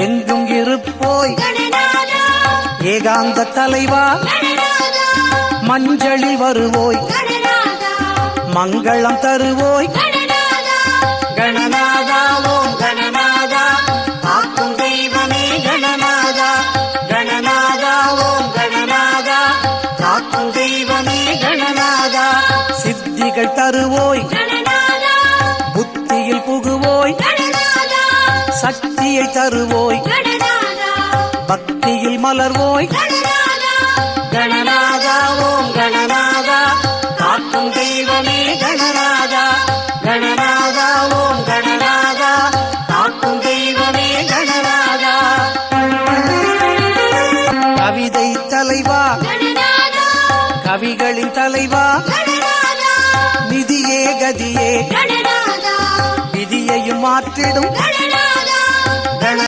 எங்கும் இருப்போய் ஏகாந்த தலைவா மஞ்சளில் வருவோய் மங்களம் தருவோய் கணநாதா ஓம் கணநாதா காக்கும் தெய்வமே கணநாதா கணநாதா ஓம் கணநாதா காக்கும் தெய்வமே கணநாதா சித்திகள் தருவோய் புத்தியில் புகுவோய் சக்தியை தருவோய் பக்தியில் மலர்வோய் கணநாதா ஓம் கணநாதா காக்கும் தெய்வமே கணநாதா கணநாதா ஓம் கணநாதா காக்கும் தெய்வமே கணநாதா கவிதை தலைவா கவிகளின் தலைவா விதியே கதியே விதியையும் மாற்றிடும்